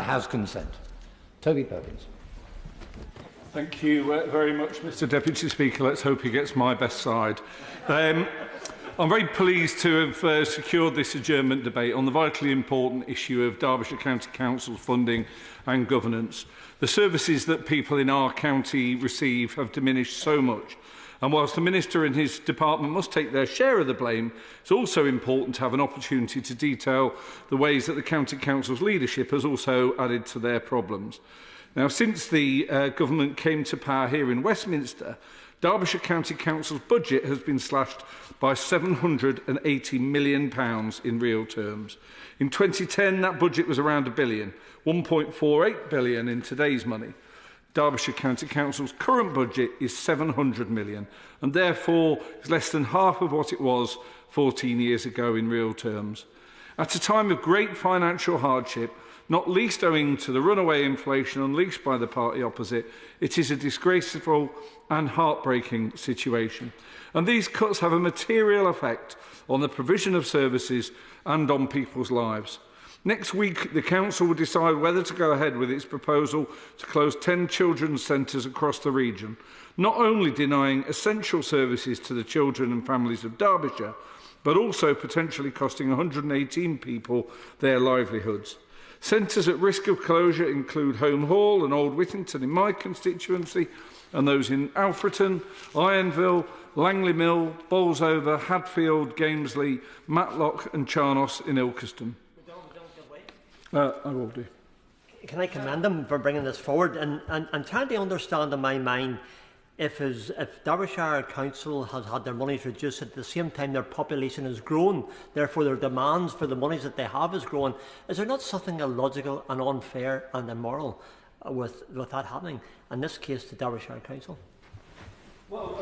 Has consent. Toby Perkins. Thank you very much, Mr Deputy Speaker. Let's hope he gets my best side. I'm very pleased to have secured this adjournment debate on the vitally important issue of Derbyshire County Council's funding and governance. The services that people in our county receive have diminished so much. And whilst the Minister and his department must take their share of the blame, it's also important to have an opportunity to detail the ways that the County Council's leadership has also added to their problems. Now, since the government came to power here in Westminster, Derbyshire County Council's budget has been slashed by £780 million in real terms. In 2010, that budget was around £1 billion, £1.48 billion in today's money. Derbyshire County Council's current budget is £700 million and therefore is less than half of what it was 14 years ago in real terms. At a time of great financial hardship, not least owing to the runaway inflation unleashed by the party opposite, it is a disgraceful and heartbreaking situation. And these cuts have a material effect on the provision of services and on people's lives. Next week, the Council will decide whether to go ahead with its proposal to close 10 children's centres across the region, not only denying essential services to the children and families of Derbyshire, but also potentially costing 118 people their livelihoods. Centres at risk of closure include Home Hall and Old Whittington in my constituency, and those in Alfreton, Ironville, Langley Mill, Bolsover, Hadfield, Gamesley, Matlock and Charnos in Ilkeston. I will do. Can I commend him for bringing this forward and trying to understand in my mind if Derbyshire Council has had their monies reduced at the same time their population has grown, therefore their demands for the monies that they have is growing, is there not something illogical and unfair and immoral with that happening, in this case to Derbyshire Council? Well,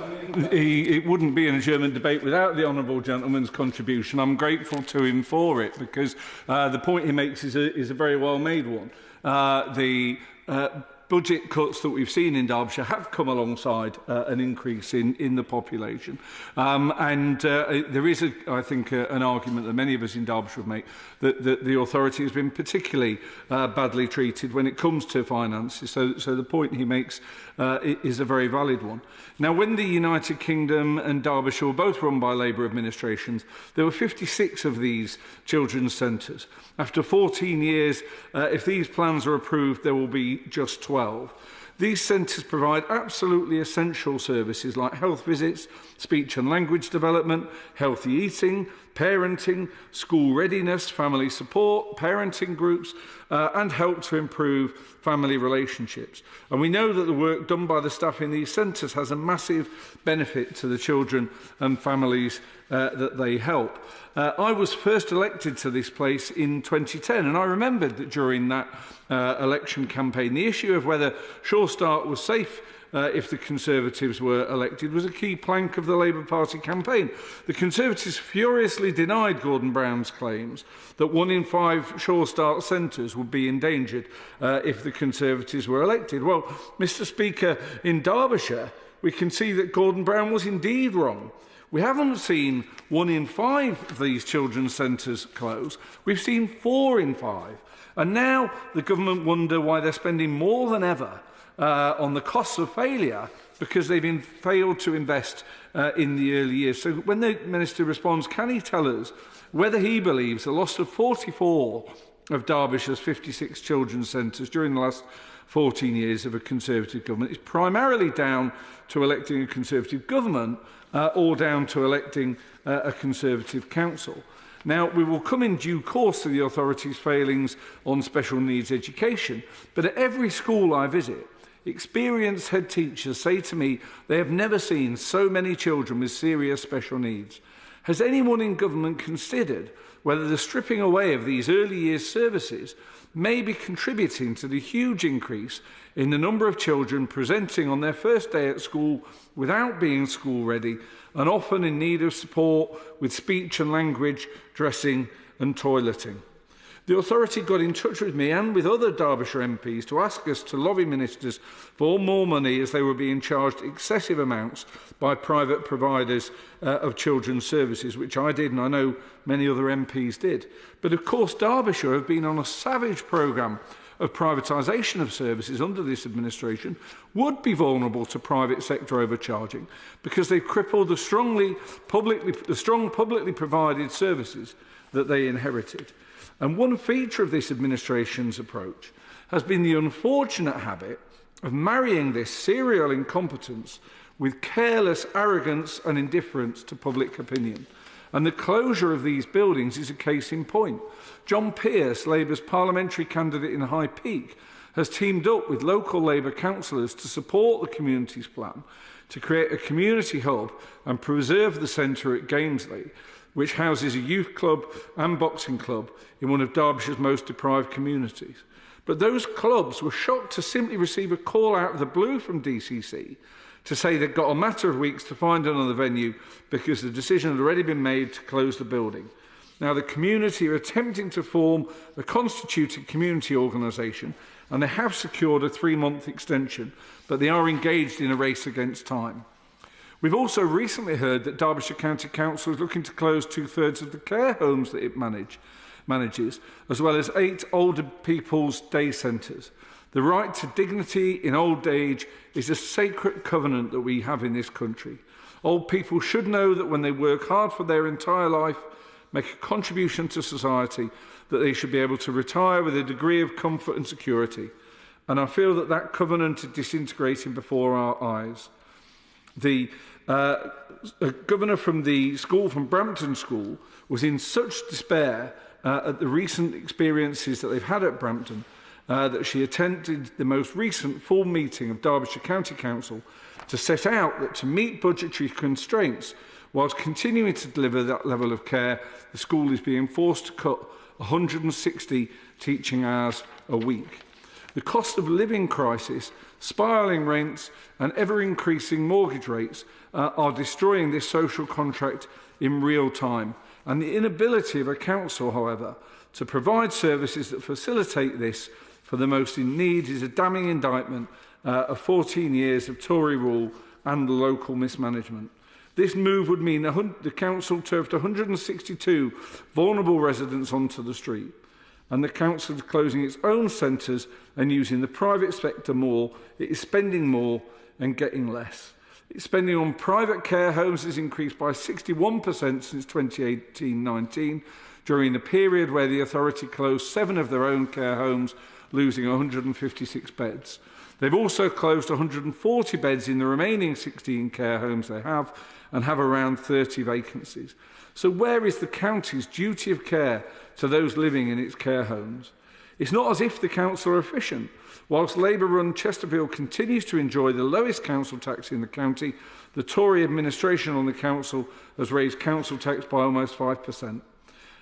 it wouldn't be an adjournment debate without the honourable gentleman's contribution. I'm grateful to him for it because the point he makes is a very well made one. The budget cuts that we've seen in Derbyshire have come alongside an increase in the population. There is, I think, an argument that many of us in Derbyshire would make that the authority has been particularly badly treated when it comes to finances. So the point he makes is a very valid one. Now, when the United Kingdom and Derbyshire were both run by Labour administrations, there were 56 of these children's centres. After 14 years, if these plans are approved, there will be just 12. These centres provide absolutely essential services like health visits, speech and language development, healthy eating, parenting, school readiness, family support, parenting groups, and help to improve family relationships. And we know that the work done by the staff in these centres has a massive benefit to the children and families that they help. I was first elected to this place in 2010, and I remembered that during that election campaign, the issue of whether Sure Start was safe if the Conservatives were elected was a key plank of the Labour Party campaign. The Conservatives furiously denied Gordon Brown's claims that 1 in 5 Sure Start centres would be endangered if the Conservatives were elected. Well, Mr Speaker, in Derbyshire, we can see that Gordon Brown was indeed wrong. We haven't seen 1 in 5 of these children's centres close. We've seen 4 in 5. And now the government wonder why they're spending more than ever on the costs of failure because they've failed to invest in the early years. So when the Minister responds, can he tell us whether he believes the loss of 44 of Derbyshire's 56 children's centres during the last 14 years of a Conservative government is primarily down to electing a Conservative government or down to electing a Conservative council? Now, we will come in due course to the authority's failings on special needs education, but at every school I visit, experienced head teachers say to me they have never seen so many children with serious special needs. Has anyone in government considered whether the stripping away of these early years services may be contributing to the huge increase in the number of children presenting on their first day at school without being school ready and often in need of support with speech and language, dressing and toileting? The authority got in touch with me and with other Derbyshire MPs to ask us to lobby ministers for more money as they were being charged excessive amounts by private providers of children's services, which I did and I know many other MPs did. But of course Derbyshire have been on a savage programme of privatisation of services under this administration would be vulnerable to private sector overcharging because they've crippled the strong publicly provided services that they inherited. And one feature of this administration's approach has been the unfortunate habit of marrying this serial incompetence with careless arrogance and indifference to public opinion. And the closure of these buildings is a case in point. John Pearce, Labour's parliamentary candidate in High Peak, has teamed up with local Labour councillors to support the community's plan to create a community hub and preserve the centre at Gamesley, which houses a youth club and boxing club in one of Derbyshire's most deprived communities. But those clubs were shocked to simply receive a call out of the blue from DCC to say they'd got a matter of weeks to find another venue because the decision had already been made to close the building. Now, the community are attempting to form a constituted community organisation, and they have secured a 3-month extension, but they are engaged in a race against time. We've also recently heard that Derbyshire County Council is looking to close 2/3 of the care homes that it manages, as well as 8 older people's day centres. The right to dignity in old age is a sacred covenant that we have in this country. Old people should know that when they work hard for their entire life, make a contribution to society, that they should be able to retire with a degree of comfort and security. And I feel that that covenant is disintegrating before our eyes. The governor from the school, from Brampton School, was in such despair at the recent experiences that they've had at Brampton that she attended the most recent full meeting of Derbyshire County Council to set out that to meet budgetary constraints, whilst continuing to deliver that level of care, the school is being forced to cut 160 teaching hours a week. The cost of living crisis, spiralling rents and ever-increasing mortgage rates are destroying this social contract in real time. And the inability of a council, however, to provide services that facilitate this for the most in need is a damning indictment of 14 years of Tory rule and local mismanagement. This move would mean the council turfed 162 vulnerable residents onto the street, and the council is closing its own centres and using the private sector more. It is spending more and getting less. Its spending on private care homes has increased by 61% since 2018-19, during the period where the authority closed 7 of their own care homes, losing 156 beds. They've also closed 140 beds in the remaining 16 care homes they have, and have around 30 vacancies. So where is the county's duty of care to those living in its care homes? It's not as if the council are efficient. Whilst Labour-run Chesterfield continues to enjoy the lowest council tax in the county, the Tory administration on the council has raised council tax by almost 5%.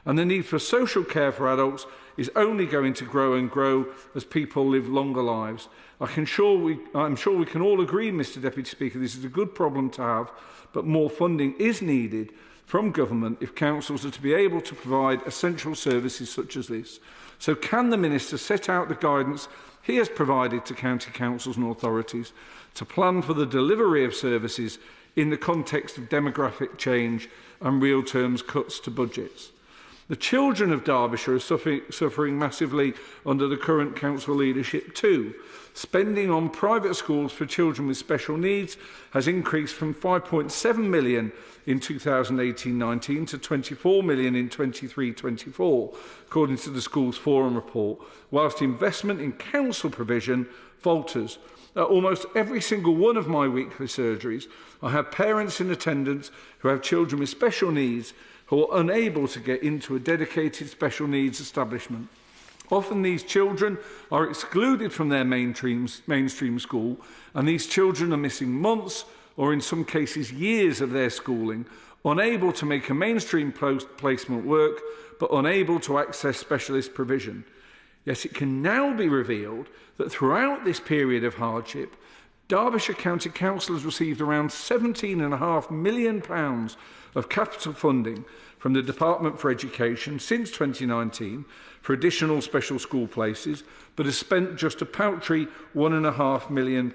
And the need for social care for adults is only going to grow and grow as people live longer lives. I'm sure we can all agree, Mr Deputy Speaker, this is a good problem to have, but more funding is needed from government if councils are to be able to provide essential services such as this. So can the Minister set out the guidance he has provided to county councils and authorities to plan for the delivery of services in the context of demographic change and real terms cuts to budgets? The children of Derbyshire are suffering massively under the current council leadership too. Spending on private schools for children with special needs has increased from £5.7 million in 2018-19 to £24 million in 23-24, according to the Schools Forum report, whilst investment in council provision falters. At almost every single one of my weekly surgeries, I have parents in attendance who have children with special needs who are unable to get into a dedicated special needs establishment. Often these children are excluded from their mainstream school, and these children are missing months or in some cases years of their schooling, unable to make a mainstream placement work, but unable to access specialist provision. Yet it can now be revealed that throughout this period of hardship, Derbyshire County Council has received around £17.5 million of capital funding from the Department for Education since 2019 for additional special school places, but has spent just a paltry £1.5 million.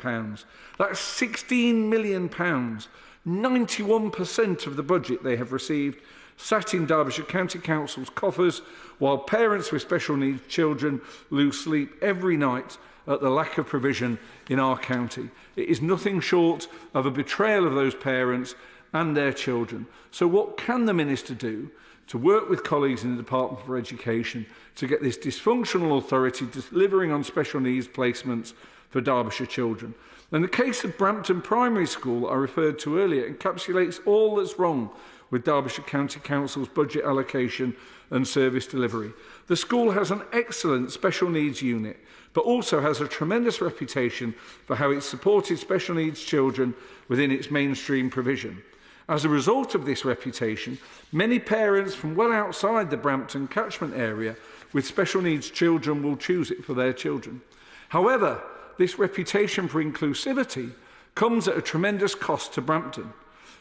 That's £16 million, 91% of the budget they have received sat in Derbyshire County Council's coffers, while parents with special needs children lose sleep every night at the lack of provision in our county. It is nothing short of a betrayal of those parents and their children. So what can the Minister do to work with colleagues in the Department for Education to get this dysfunctional authority delivering on special needs placements for Derbyshire children? And the case of Brampton Primary School I referred to earlier encapsulates all that's wrong with Derbyshire County Council's budget allocation and service delivery. The school has an excellent special needs unit, but also has a tremendous reputation for how it supported special needs children within its mainstream provision. As a result of this reputation, many parents from well outside the Brampton catchment area with special needs children will choose it for their children. However, this reputation for inclusivity comes at a tremendous cost to Brampton.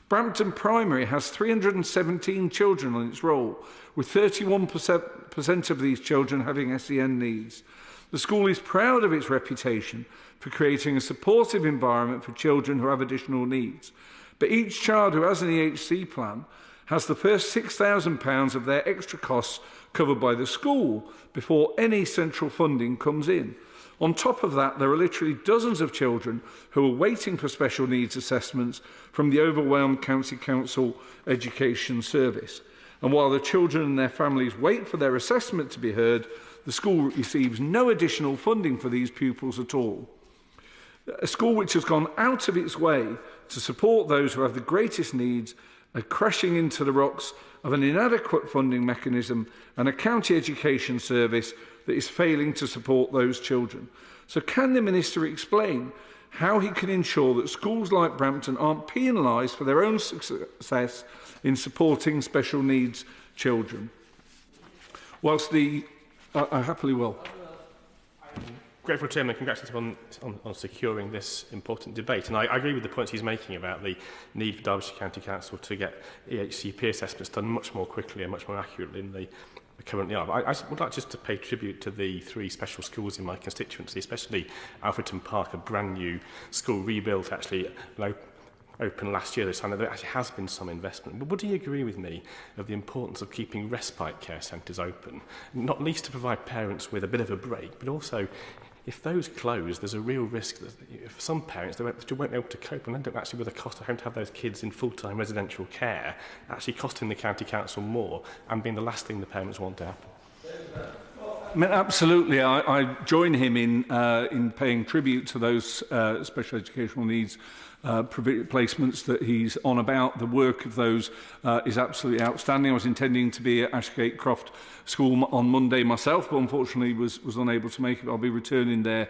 Brampton Primary has 317 children on its roll, with 31% of these children having SEN needs. The school is proud of its reputation for creating a supportive environment for children who have additional needs. But each child who has an EHC plan has the first £6,000 of their extra costs covered by the school before any central funding comes in. On top of that, there are literally dozens of children who are waiting for special needs assessments from the overwhelmed County Council Education Service. And while the children and their families wait for their assessment to be heard, the school receives no additional funding for these pupils at all. A school which has gone out of its way to support those who have the greatest needs are crashing into the rocks of an inadequate funding mechanism and a county education service that is failing to support those children. So can the Minister explain how he can ensure that schools like Brampton aren't penalised for their own success in supporting special needs children? Whilst I happily will. Grateful Chairman, congratulations on securing this important debate. And I agree with the points he's making about the need for Derbyshire County Council to get EHCP assessments done much more quickly and much more accurately than they currently are. But I would like just to pay tribute to the 3 special schools in my constituency, especially Alfreton Park, a brand new school rebuilt actually opened last year. So I know there actually has been some investment. But would you agree with me of the importance of keeping respite care centres open, not least to provide parents with a bit of a break, but also if those close, there's a real risk that for some parents, they won't be able to cope and end up actually with the cost of having to have those kids in full-time residential care, actually costing the county council more and being the last thing the parents want to happen. I mean, absolutely. I join him in paying tribute to those special educational needs placements that he's on about. The work of those is absolutely outstanding. I was intending to be at Ashgate Croft School on Monday myself, but unfortunately was unable to make it. I'll be returning there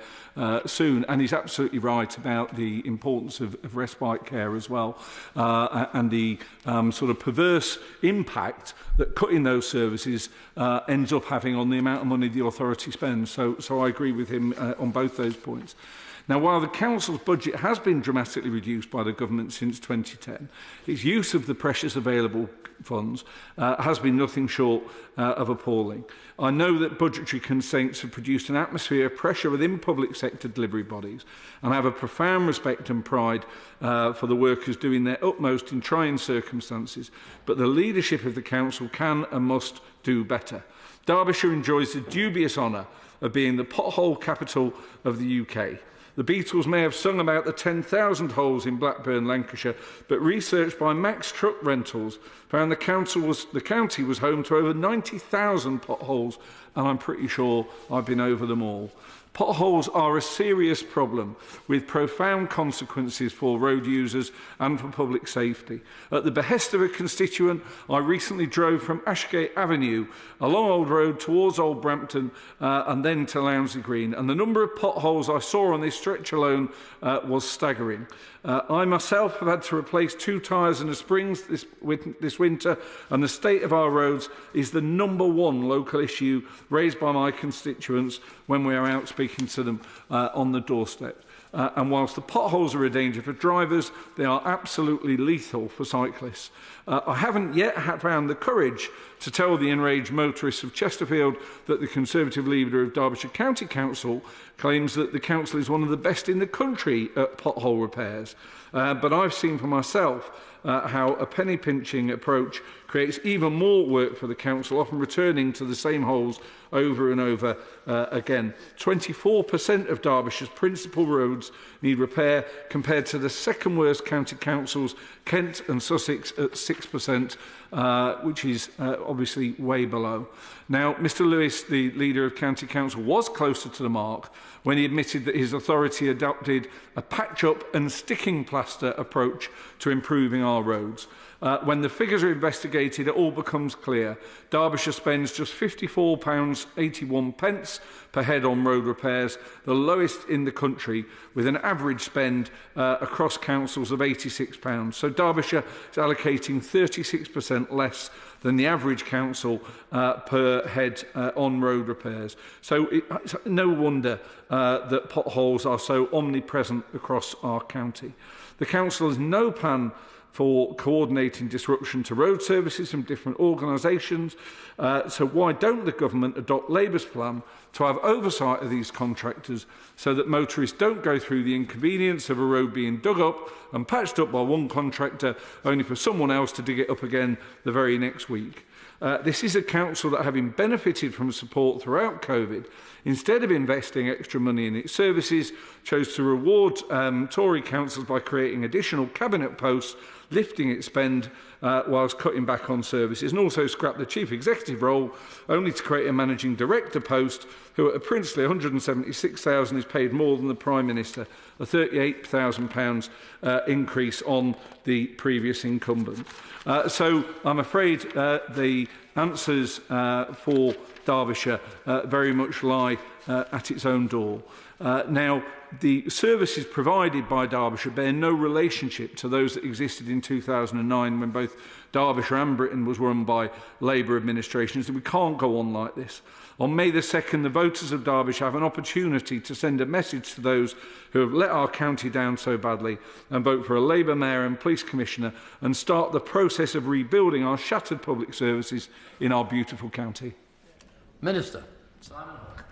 soon. And he's absolutely right about the importance of respite care as well, and the sort of perverse impact that cutting those services ends up having on the amount of money the authority spends. So I agree with him on both those points. Now, while the Council's budget has been dramatically reduced by the Government since 2010, its use of the precious available funds has been nothing short of appalling. I know that budgetary constraints have produced an atmosphere of pressure within public sector delivery bodies, and I have a profound respect and pride for the workers doing their utmost in trying circumstances, but the leadership of the Council can and must do better. Derbyshire enjoys the dubious honour of being the pothole capital of the UK. The Beatles may have sung about the 10,000 holes in Blackburn, Lancashire, but research by Max Truck Rentals found the county was home to over 90,000 potholes, and I'm pretty sure I've been over them all. Potholes are a serious problem with profound consequences for road users and for public safety. At the behest of a constituent, I recently drove from Ashgate Avenue along Old Road towards Old Brampton and then to Lownsley Green, and the number of potholes I saw on this stretch alone was staggering. I myself have had to replace 2 tyres and a springs this winter, and the state of our roads is the #1 local issue raised by my constituents when we are out speaking to them on the doorstep. And whilst the potholes are a danger for drivers, they are absolutely lethal for cyclists. I haven't yet found the courage to tell the enraged motorists of Chesterfield that the Conservative leader of Derbyshire County Council claims that the council is one of the best in the country at pothole repairs. But I've seen for myself how a penny-pinching approach creates even more work for the council, often returning to the same holes over and over again. 24% of Derbyshire's principal roads need repair, compared to the second worst county councils, Kent and Sussex, at 6%, which is obviously way below. Now, Mr Lewis, the leader of County Council, was closer to the mark when he admitted that his authority adopted a patch-up and sticking plaster approach to improving our roads. When the figures are investigated, it all becomes clear. Derbyshire spends just £54.81 per head on road repairs, the lowest in the country, with an average spend across councils of £86. So Derbyshire is allocating 36% less than the average council per head on road repairs. So it's no wonder that potholes are so omnipresent across our county. The council has no plan for coordinating disruption to road services from different organisations. So why don't the government adopt Labour's plan to have oversight of these contractors so that motorists don't go through the inconvenience of a road being dug up and patched up by one contractor only for someone else to dig it up again the very next week? This is a council that, having benefited from support throughout COVID, instead of investing extra money in its services, chose to reward Tory councils by creating additional cabinet posts, lifting its spend whilst cutting back on services, and also scrapped the chief executive role, only to create a managing director post who, at a princely £176,000, is paid more than the Prime Minister, a £38,000 increase on the previous incumbent. So I'm afraid the answers for Derbyshire very much lie at its own door. Now, the services provided by Derbyshire bear no relationship to those that existed in 2009, when both Derbyshire and Britain was run by Labour administrations, and we can't go on like this. On May the 2nd, the voters of Derbyshire have an opportunity to send a message to those who have let our county down so badly, and vote for a Labour mayor and police commissioner, and start the process of rebuilding our shattered public services in our beautiful county. Minister. Simon Hawke.